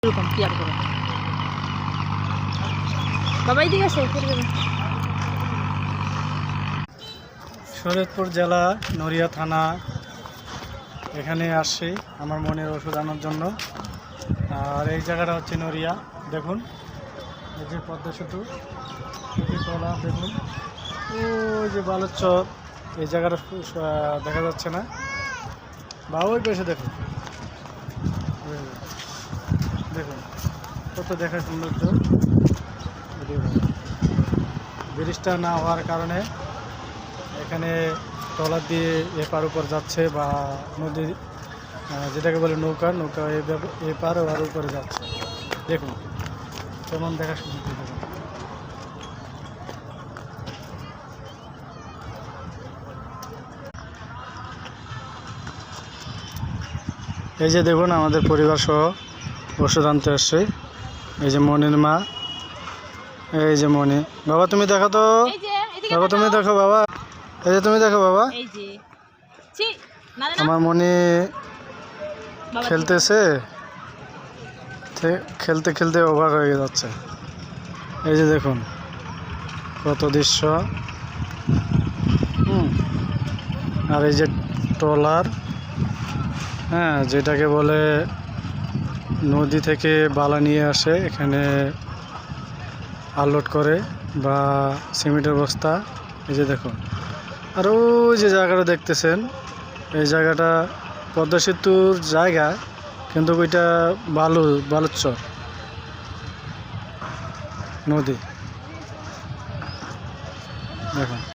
এরকম ক্লিয়ার করে বাবাই দিকে আছে। শরীয়তপুর জেলা নড়িয়া থানা, এখানে আসছি আমার মনের ওষুধ আনার জন্য। আর এই জায়গাটা হচ্ছে নড়িয়া। দেখুন এই যে পদ্মা সেতু, তলা দেখুন, ওই যে বালুচর, এই জায়গাটা দেখা যাচ্ছে না বা ওই পাশে দেখুন, দেখুন কত দেখার সৌন্দর্য। ব্রিজটা না হওয়ার কারণে এখানে ট্রলার দিয়ে এপার উপর যাচ্ছে বা নদী যেটাকে বলে নৌকা এপার আর উপরে যাচ্ছে। দেখুন কেমন দেখা শুরু দেখুন। এই যে দেখুন আমাদের পরিবার সহ ওষুধ আনতে আসছে। এই যে মনির মা, এই যে মনি। বাবা তুমি দেখো তো, বাবা তুমি দেখো, বাবা এই যে তুমি দেখো, বাবা আমার মনি খেলতেছে, খেলতে খেলতে ওভার হয়ে যাচ্ছে। এই যে দেখুন কত দৃশ্য। আর এই যে ট্রলার, হ্যাঁ, যেটাকে বলে নদী থেকে বালা নিয়ে আসে, এখানে আনলোড করে বা সিমেন্টের বস্তা। এই যে দেখুন, আর ওই যে জায়গাটা দেখতেছেন, এই জায়গাটা পদ্মা সেতুর জায়গা, কিন্তু ওইটা বালুচর নদী। দেখুন